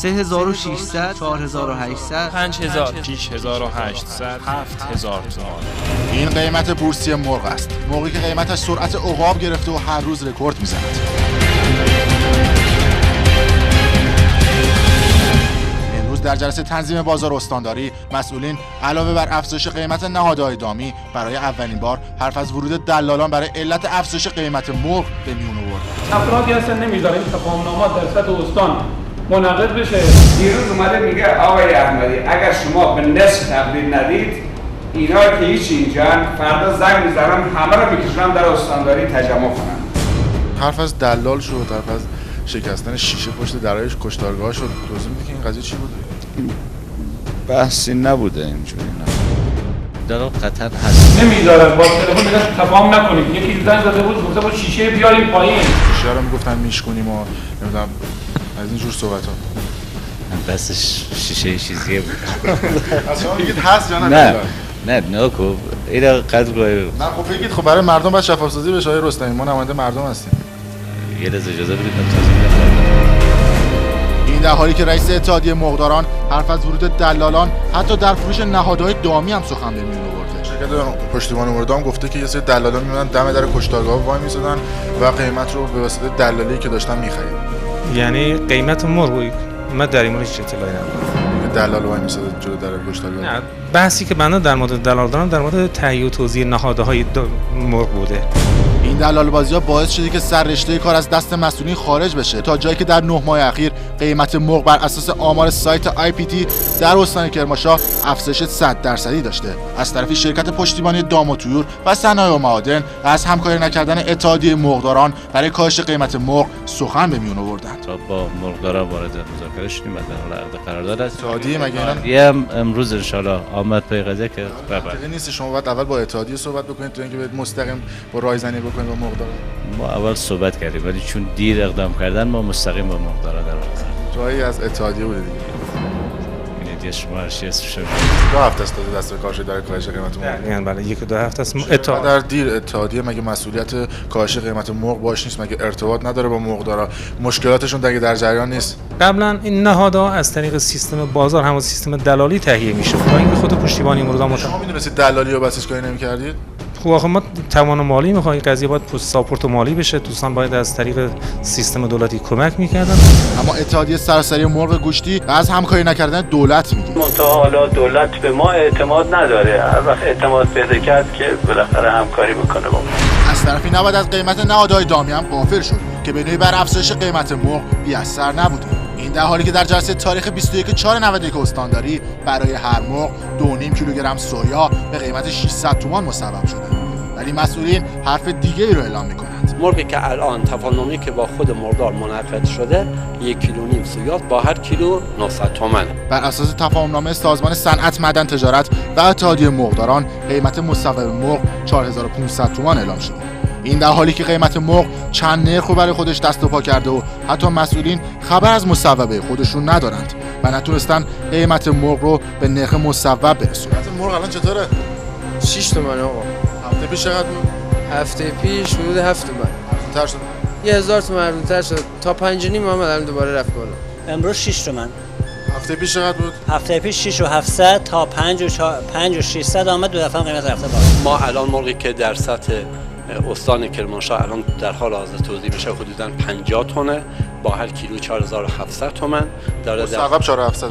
3600 4800 5000 6800 7000 تومان. این قیمت بورسی مرغ است. مرغی که قیمتش سرعت عقاب گرفته و هر روز رکورد میزند. امروز در جلسه تنظیم بازار استانداری مسئولین علاوه بر افزایش قیمت نهادهای دامی برای اولین بار حرف از ورود دلالان برای علت افزایش قیمت مرغ به میون آوردند. افرادی هستن نمیذارن این تفاهمنامه در سطح استان منعقد بشه. دیروز اومده میگه آقای احمدی اگر شما به نصف تقدیر ندید اینا که هیچ اینجان فردا زنگ میزنم همه رو میکشونم در استانداری تجمع کنم. حرف از دلال شد، حرف از شکستن شیشه پشت درایش کشتارگاه شد. توضیح میدی که این قضیه چی بوده؟ بحثی نبوده اینجوری. دلال قطر هست. نمیذارن با تلفن میگن تفاهم نکنید. یکی زنگ زده بود گفته بود شیشه بیاریم پایین. شیشه رو میگفتن میشکنیم و نمیدونم از این جور صحبت ها. بس شیشه چیزیه بود. اصلا میگید هست یا نه؟ نه کو اینا قدر نه خب بگید خب برای مردم باید شفاف سازی بشه. آقای رستمی ما نماینده مردم هستیم. یه لحظه اجازه بدید این در حالی که رئیس اتحادیه مرغداران حرف از ورود دلالان حتی در فروش نهادهای دامی هم سخن به میون آورده. شرکت پشتیبان مردام گفته که یه سری دلالان میمونن دم در کشتارگاه وای میسادن و قیمت رو به واسطه دلالی که داشتن میخرید. یعنی قیمت مرغ ما در این مورد هیچ اطلاعی ندارم. دلال وای میساده جلو در کشتارگاه. نه بحثی که بنده در مورد دلال دارم در مورد تهیه و توزیع نهادهای مرغ بوده. این دلال بازی‌ها باعث شده که سررشته کار از دست مسئولین خارج بشه تا جایی که در 9 ماه اخیر قیمت مرغ بر اساس آمار سایت IPT در استان کرمانشاه افزایش 100% داشته. از طرفی شرکت پشتیبانی دام و طیور و صنایع و معادن از همکاری نکردن اتحادیه مرغداران برای کاهش قیمت مرغ سخن به میون آوردند. تا با مرغدارا وارد مذاکره شدیم و در حال عقد قرارداد است. اتحادیه مگه اینا امروز ان شاءالله آمد پی قضیه که قبل نیست شما باید اول با اتحادیه صحبت بکنید تو اینکه مستقیم با رایزنی بکنید با مرغدارا. ما اول صحبت کردیم ولی چون دیر اقدام کردن ما مستقیم با مرغدارا در رابطه. جایی از اتحادیه بوده دیگه. این شمارش اسمش 2 هفته است داده دست کارش در کاهش قیمت مرغ. یعنی بله 1-2 هفته است. در دیر اتحادیه مگه مسئولیت کاهش قیمت مرغ باش نیست؟ مگه ارتباط نداره با مرغدارا؟ مشکلاتشون در جریان نیست؟ قبلا این نهادها از طریق سیستم بازار هم سیستم دلالی تهیه میشه تا اینکه خود پشتیبانی مرغداران شما میدونستید دلالی رو بسش کاری نمی‌کردید؟ خب آخه ما توان مالی میخوایم قضیه باید ساپورت مالی بشه. دوستان باید از طریق سیستم دولتی کمک میکردن. اما اتحادیه سراسری مرغ گوشتی از همکاری نکردن دولت میگه. منتها حالا دولت به ما اعتماد نداره. هر وقت اعتماد پیدا کرد که بالاخره همکاری بکنه با ما. از طرفی نباید از قیمت نهادهای دامی هم غافل شد که به نوعی بر افزایش قیمت مرغ بی‌اثر نبوده. این در حالی که در جلسه تاریخ 21/4/91 استانداری برای هر مرغ 2.5 کیلوگرم سویا به قیمت 600 تومان مصوب شده. ولی مسئولین حرف دیگه ای رو اعلام میکنند. مرغی که الان تفاهمی که با خود مرغدار منعقد شده 1.5 کیلو سویا با هر کیلو 900 تومان. بر اساس تفاهمنامه سازمان صنعت معدن تجارت و اتحادیه مرغداران قیمت مصوب مرغ 4500 تومان اعلام شده. این در حالی که قیمت مرغ چند نرخ رو برای خودش دست و پا کرده و حتی مسئولین خبر از مصوبه خودشون ندارند و نتونستن قیمت مرغ رو به نرخ مصوب برسونن. قیمت مرغ الان چطوره؟ 6 تومن آقا. هفته پیش چقدر بود؟ هفته پیش حدود 7 تومن. ارزون‌تر شد. 1000 تومن ارزون‌تر شد. تا 5.5 الان دوباره رفت بالا. امروز 6 تومن. هفته پیش چقدر بود؟ هفته پیش 6700 تا 5600 آمد. دو دفعه قیمت رفته بالا. ما الان مرغی که در سطح استان کرمانشاه الان در حال حاضر توزیع میشه حدوداً 50 تنه با هر کیلو 4700 تومان داره. مصوب 4700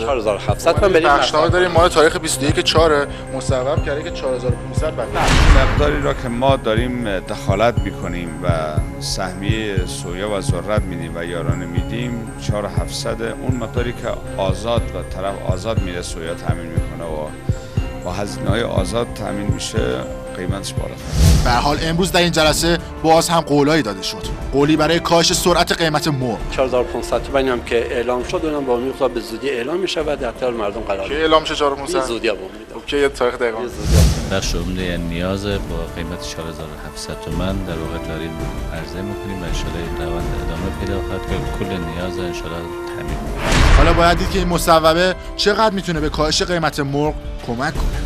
تومان. بریم بخشنامه داریم مال تاریخ 21/4 مصوب کرده که 4500 بقیه. مقداری را که ما داریم دخالت میکنیم و سهمیه سویا و ذرت میدیم و یارانه میدیم 4700 اون مقداری که آزاد و طرف آزاد میره سویا تامین میکنه و با هزینه‌های آزاد تامین میشه قیمتش بالا. به هر حال امروز در این جلسه باز هم قولایی داده شد. قولی برای کاهش سرعت قیمت مرغ 4500 تومانی هم که اعلام شد اونم با مقدار به زودی اعلام میشه و در اختیار مردم قرار میده. که اعلام شه 4500 زودی ها میده. اوکی یه تاریخ دقیق. بخش عمده نیاز با قیمت 4700 تومان در واقع داریم عرضه میکنیم و ان شاءالله این روند ادامه پیدا خواهد کرد. کل نیاز ان شاءالله تامین. حالا باید دید که این مصوبه چقدر میتونه به کاهش قیمت مرغ کمک کنه.